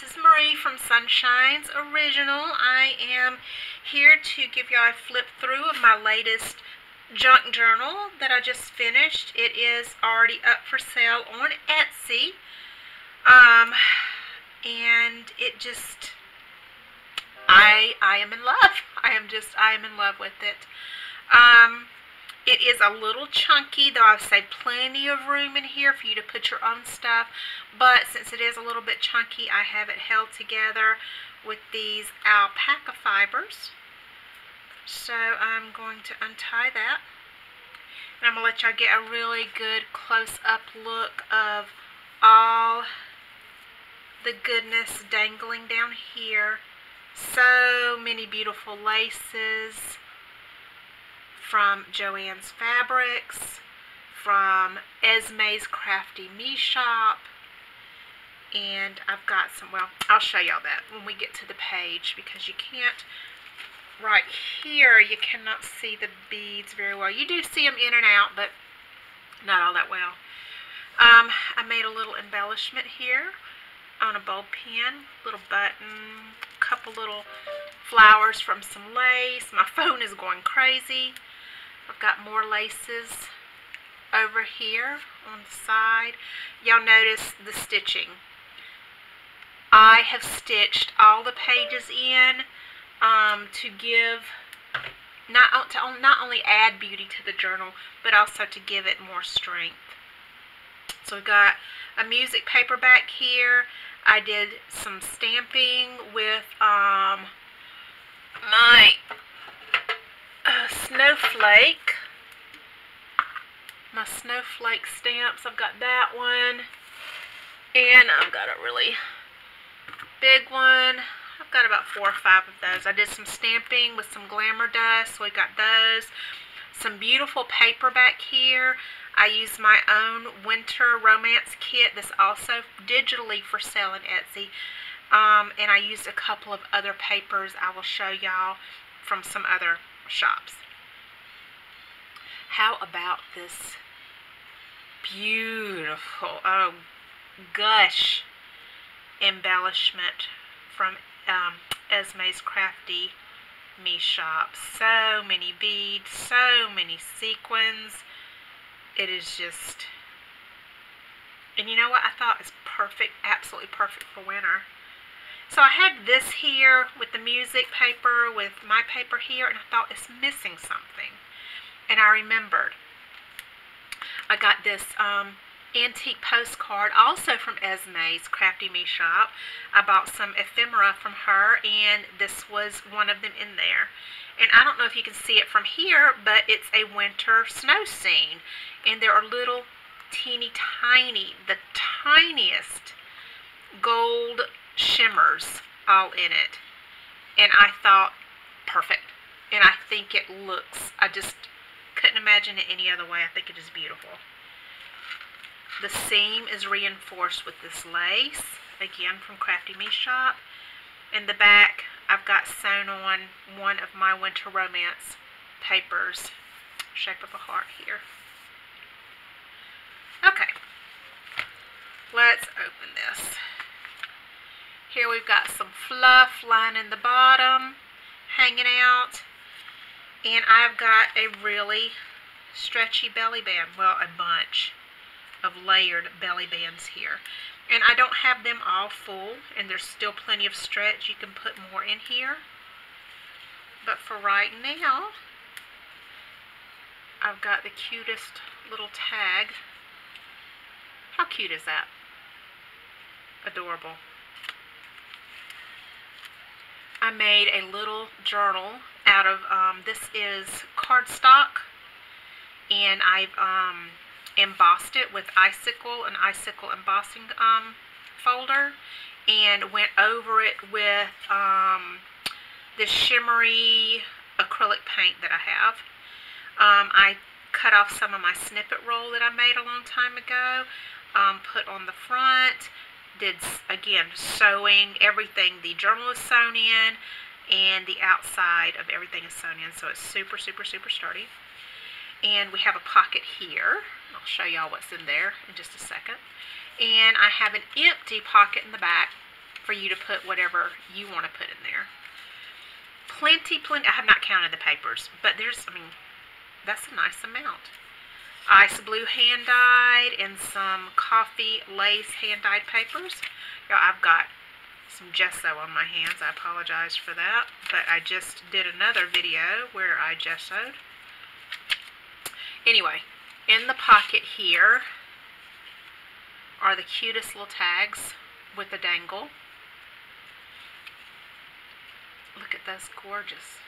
this is Marie from Sunshine's Original. I am here to give y'all a flip through of my latest junk journal that I just finished. It is already up for sale on Etsy. And it just, I am in love. I am in love with it. It is a little chunky, though I've saved plenty of room in here for you to put your own stuff. But since it is a little bit chunky, I have it held together with these alpaca fibers. So I'm going to untie that. And I'm going to let y'all get a really good close-up look of all the goodness dangling down here. So many beautiful laces from Joann's Fabrics, from Esme's Crafty Me Shop, and I've got some, well, I'll show y'all that when we get to the page, because you can't, right here, you cannot see the beads very well. You do see them in and out, but not all that well. I made a little embellishment here on a bowl pin, little button, couple little flowers from some lace. My phone is going crazy. I've got more laces over here on the side. Y'all notice the stitching. I have stitched all the pages in to give, not only add beauty to the journal, but also to give it more strength. So we've got a music paperback here. I did some stamping with my snowflake. My snowflake stamps. I've got that one. And I've got a really big one. I've got about 4 or 5 of those. I did some stamping with some glamour dust. So we got those. Some beautiful paperback here. I used my own winter romance kit that's also digitally for sale on Etsy. And I used a couple of other papers I will show y'all from some other shops. How about this beautiful, oh gush, embellishment from Esme's Crafty Me Shop. So many beads, so many sequins. It is just, and you know what, I thought it's perfect, absolutely perfect for winter. So I had this here with the music paper, with my paper here, and I thought it's missing something. And I remembered. I got this antique postcard, also from Esme's Crafty Me Shop. I bought some ephemera from her, and this was one of them in there. And I don't know if you can see it from here, but it's a winter snow scene. And there are little teeny tiny, the tiniest gold shimmers all in it. And I thought, perfect. And I think it looks, I just couldn't imagine it any other way. I think it is beautiful. The seam is reinforced with this lace, again from Crafty Me Shop. In the back, I've got sewn on one of my winter romance papers, shape of a heart here. Okay, let's open this. Here we've got some fluff lining the bottom, hanging out. And I've got a really stretchy belly band. Well, a bunch of layered belly bands here. And I don't have them all full, and there's still plenty of stretch. You can put more in here. But for right now, I've got the cutest little tag. How cute is that? Adorable. I made a little journal out of, this is cardstock, and I've embossed it with an icicle embossing folder, and went over it with this shimmery acrylic paint that I have. I cut off some of my snippet roll that I made a long time ago, put on the front, did, again, sewing everything. The journal is sewn in, and the outside of everything is sewn in, so it's super, super, super sturdy. And we have a pocket here. I'll show y'all what's in there in just a second. And I have an empty pocket in the back for you to put whatever you want to put in there. Plenty. I have not counted the papers, but there's, I mean, that's a nice amount. Ice blue hand-dyed and some coffee lace hand-dyed papers. Y'all, I've got some gesso on my hands. I apologize for that, but I just did another video where I gessoed. Anyway, in the pocket here are the cutest little tags with a dangle. Look at those gorgeous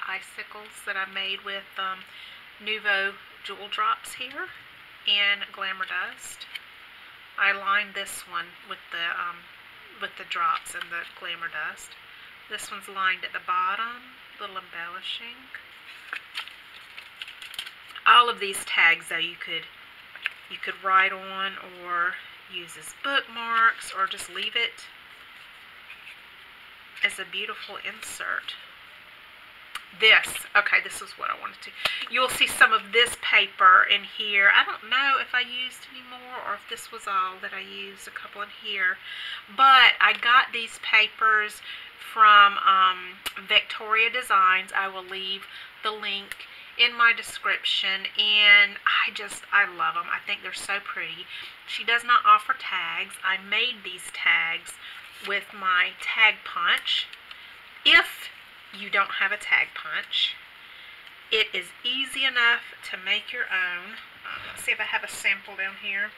icicles that I made with Nuvo Jewel Drops here and Glamour Dust. I lined this one with the drops and the Glamour Dust. This one's lined at the bottom, little embellishing. All of these tags, though, you could write on or use as bookmarks or just leave it as a beautiful insert. This is what I wanted to. You'll see some of this paper in here. I don't know if I used any more or if this was all that I used, a couple in here. But I got these papers from Victoria Designs. I will leave the link in my description, and I love them. I think they're so pretty. She does not offer tags. I made these tags with my tag punch. If you don't have a tag punch, it is easy enough to make your own. Let's see if I have a sample down here.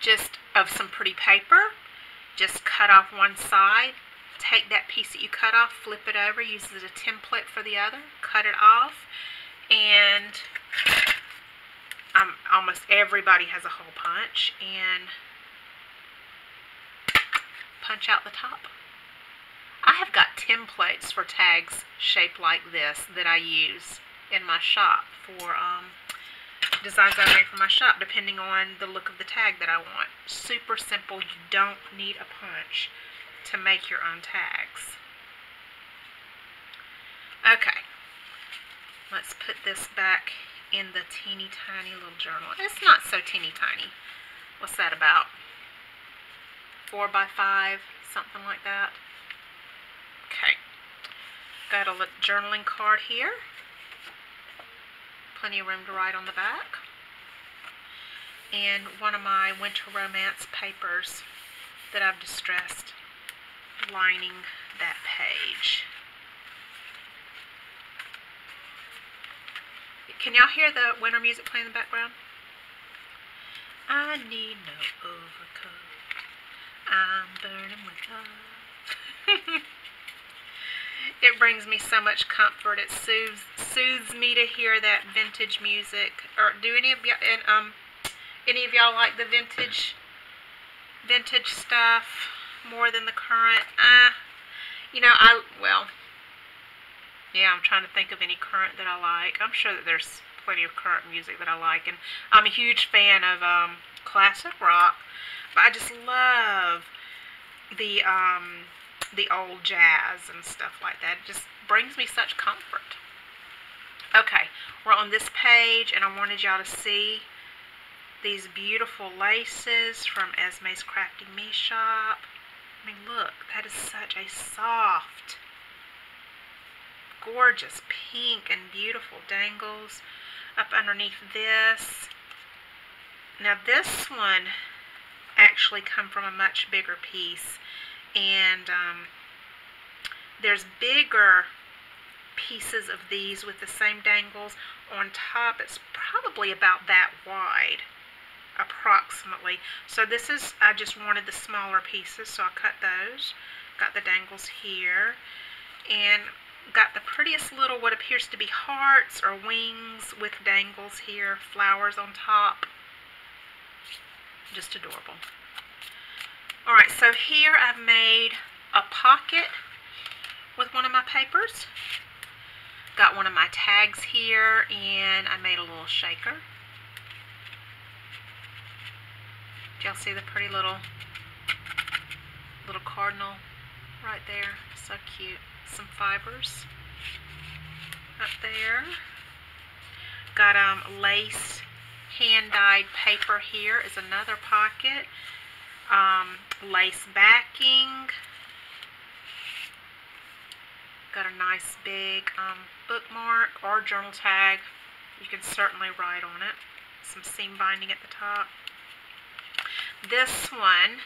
Just of some pretty paper. Just cut off one side. Take that piece that you cut off, flip it over, use it as a template for the other, cut it off, and almost everybody has a hole punch, and punch out the top. I have got templates for tags shaped like this that I use in my shop for designs I made for my shop, depending on the look of the tag that I want. Super simple. You don't need a punch to make your own tags. Okay, let's put this back in the teeny tiny little journal. It's not so teeny tiny. What's that, about 4 by 5, something like that? Okay, got a journaling card here. Plenty of room to write on the back. And one of my winter romance papers that I've distressed, lining that page. Can y'all hear the winter music playing in the background? I need no overcoat. I'm burning with love. It brings me so much comfort. It soothes me to hear that vintage music. Or do any of y'all like the vintage stuff more than the current? You know, I'm trying to think of any current that I like. I'm sure that there's plenty of current music that I like, and I'm a huge fan of classic rock, but I just love the old jazz and stuff like that. It just brings me such comfort. Okay, we're on this page, and I wanted y'all to see these beautiful laces from Esme's Crafty Me shop. I mean, look, that is such a soft, gorgeous pink and beautiful dangles up underneath this. Now this one actually come from a much bigger piece, and there's bigger pieces of these with the same dangles on top. It's probably about that wide, approximately. So this is, I just wanted the smaller pieces, so I cut those. Got the dangles here, and got the prettiest little, what appears to be hearts or wings with dangles here, flowers on top. Just adorable. Alright, so here I've made a pocket with one of my papers. Got one of my tags here, and I made a little shaker. Do y'all see the pretty little cardinal right there? So cute. Some fibers up there. Got lace hand-dyed paper here is another pocket. Lace backing. Got a nice big bookmark or journal tag. You can certainly write on it. Some seam binding at the top. This one,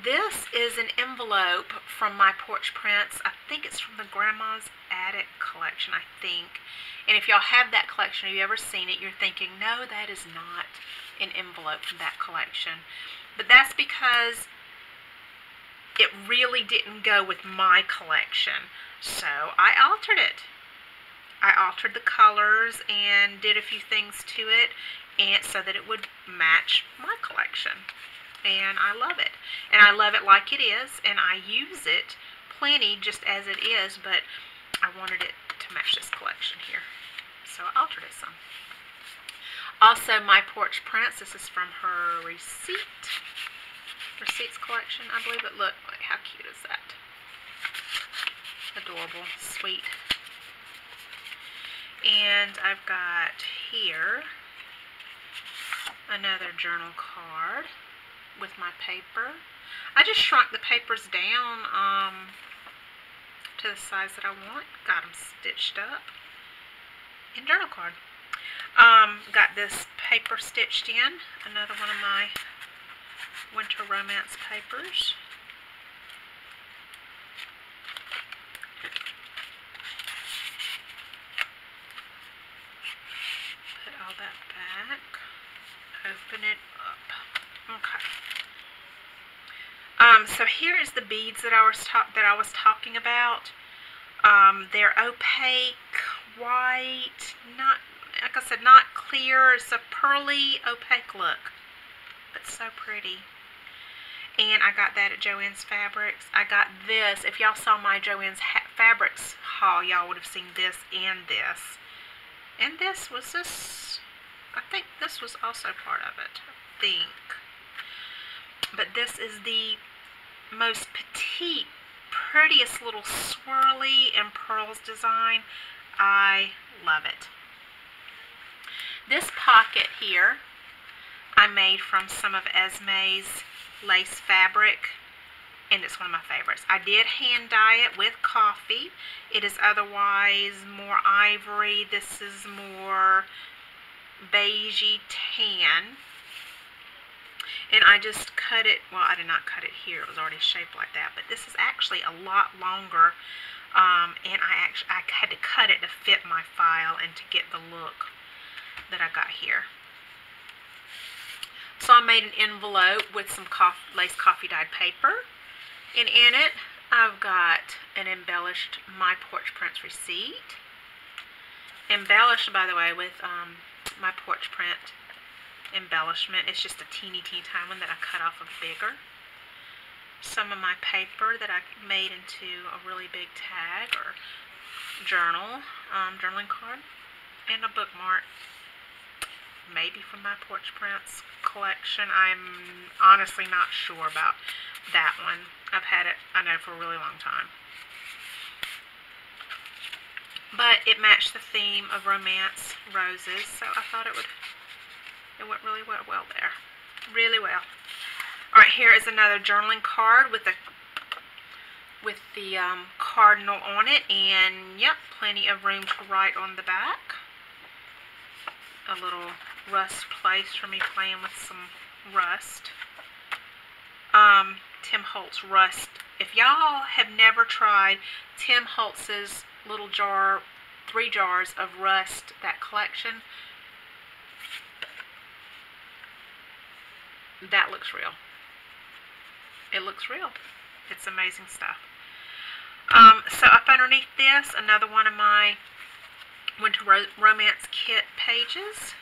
this is an envelope from my Porch Prints. I think it's from the Grandma's Attic collection, I think. And if y'all have that collection, have you ever seen it, you're thinking, no, that is not an envelope from that collection. But that's because it really didn't go with my collection. So I altered it. I altered the colors and did a few things to it and so that it would match my collection. And I love it. And I love it like it is, and I use it plenty just as it is, but I wanted it to match this collection here. So I altered it some. Also, my Porch Prints, this is from her Receipts collection, I believe it. Look, how cute is that? Adorable, sweet. And I've got here another journal card with my paper. I just shrunk the papers down to the size that I want. Got them stitched up. And journal card. Got this paper stitched in. Another one of my Winter Romance papers. Put all that back. Open it up. Okay. So here is the beads that I was talking about. They're opaque, white, not, like I said, not clear. It's a pearly, opaque look, but so pretty. And I got that at Joann's Fabrics. I got this. If y'all saw my Joann's Fabrics haul, y'all would have seen this and this. And this was this. I think this was also part of it. I think. But this is the most petite, prettiest little swirly and pearls design. I love it. This pocket here I made from some of Esme's lace fabric, and it's one of my favorites. I did hand dye it with coffee. It is otherwise more ivory. This is more beigey tan. And I just cut it, well, I did not cut it here. It was already shaped like that. But this is actually a lot longer. And I had to cut it to fit my file and to get the look that I got here. So I made an envelope with some lace coffee dyed paper. And in it, I've got an embellished My Porch Prints receipt. Embellished, by the way, with My Porch Print embellishment. It's just a teeny tiny one that I cut off of bigger. Some of my paper that I made into a really big tag or journal, journaling card, and a bookmark, maybe from my Porch Prints collection. I'm honestly not sure about that one. I've had it, I know, for a really long time. But it matched the theme of romance roses, so I thought it went really well there. Really well. Alright, here is another journaling card with the cardinal on it, and yep, plenty of room to write on the back. A little rust place for me playing with some rust. Tim Holtz rust. If y'all have never tried Tim Holtz's little jar, 3 jars of rust, that collection, that looks real. It looks real. It's amazing stuff. So up underneath this, another one of my Winter Romance kit pages.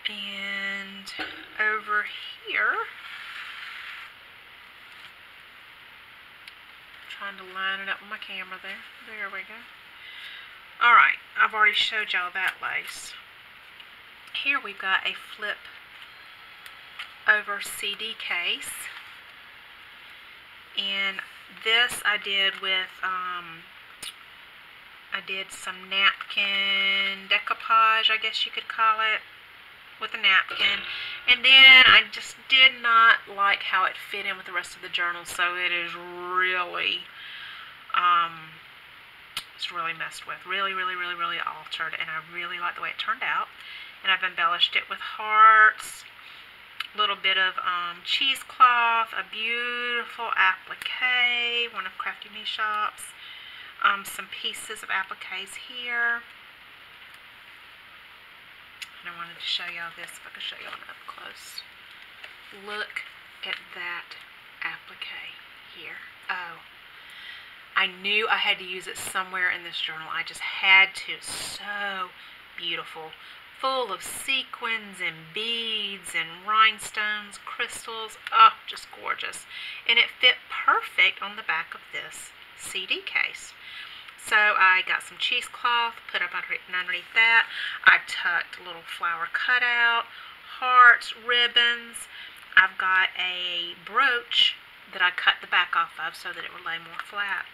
And over here, trying to line it up with my camera there. There we go. Alright, I've already showed y'all that lace. Here we've got a flip over CD case. And This I did with, I did some napkin decoupage, I guess you could call it, with a napkin. And then I just did not like how it fit in with the rest of the journal, so it is really, it's really messed with. Really, really, really, really altered, and I really like the way it turned out. And I've embellished it with hearts, a little bit of cheesecloth, a beautiful applique, one of Crafty Knee Shop's, some pieces of appliques here. And I wanted to show y'all this, if I could show y'all up close. Look at that applique here. Oh, I knew I had to use it somewhere in this journal. I just had to. So beautiful. Full of sequins and beads and rhinestones, crystals. Oh, just gorgeous. And it fit perfect on the back of this CD case. So I got some cheesecloth, put up underneath that. I tucked a little flower cutout, hearts, ribbons. I've got a brooch that I cut the back off of so that it would lay more flat.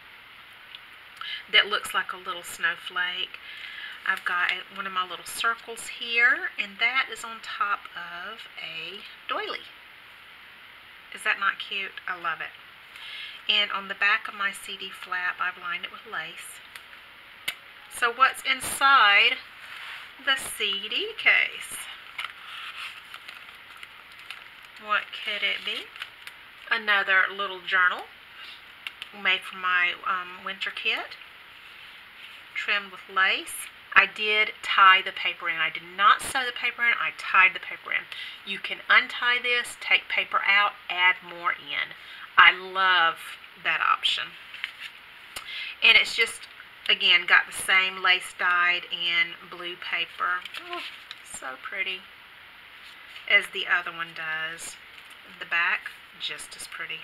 That looks like a little snowflake. I've got one of my little circles here, and that is on top of a doily. Is that not cute? I love it. And on the back of my CD flap, I've lined it with lace. So what's inside the CD case? What could it be? Another little journal made from my winter kit, trimmed with lace. I did tie the paper in. I did not sew the paper in. I tied the paper in. You can untie this, take paper out, add more in. I love that option. And it's just, again, got the same lace dyed and blue paper. Oh, so pretty. As the other one does. The back, just as pretty.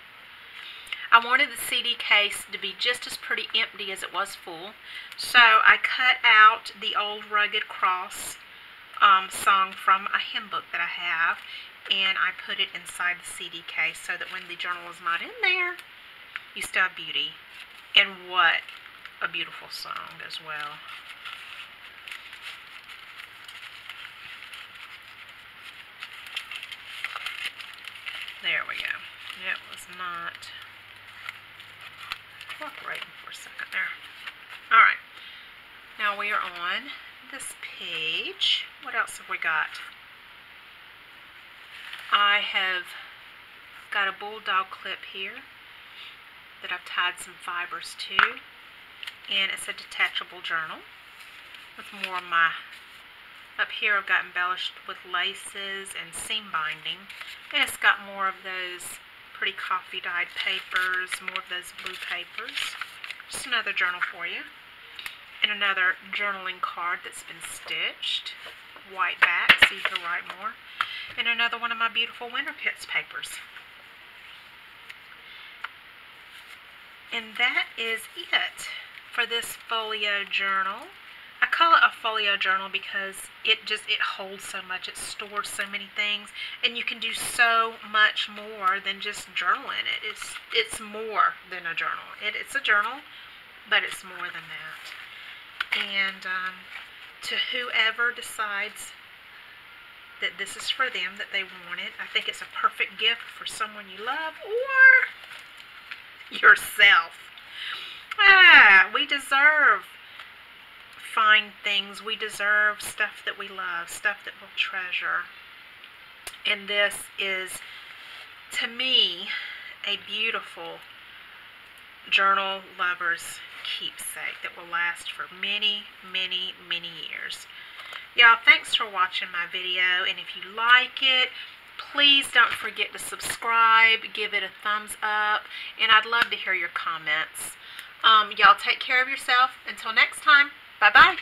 I wanted the CD case to be just as pretty empty as it was full. So I cut out the old Rugged Cross song from a hymn book that I have, and I put it inside the CD case so that when the journal is not in there, you still have beauty. And what a beautiful song as well. There we go. It was not cooperating for a second there. Alright. Now we are on this page. What else have we got? I have got a bulldog clip here that I've tied some fibers to. And it's a detachable journal with more of my, up here I've got embellished with laces and seam binding. And it's got more of those pretty coffee dyed papers, more of those blue papers. Just another journal for you. And another journaling card that's been stitched. White back so you can write more. And another one of my beautiful Winter Kits papers. And that is it for this folio journal. I call it a folio journal because it holds so much. It stores so many things, and you can do so much more than just journal in it. It's more than a journal. It's a journal, but it's more than that. And to whoever decides that this is for them, that they want it, I think it's a perfect gift for someone you love or yourself. We deserve fine things. We deserve stuff that we love, stuff that we'll treasure. And this is, to me, a beautiful journal lover's keepsake that will last for many, many, many years. Y'all, thanks for watching my video, and if you like it, please don't forget to subscribe, give it a thumbs up, and I'd love to hear your comments. Y'all take care of yourself. Until next time, bye-bye.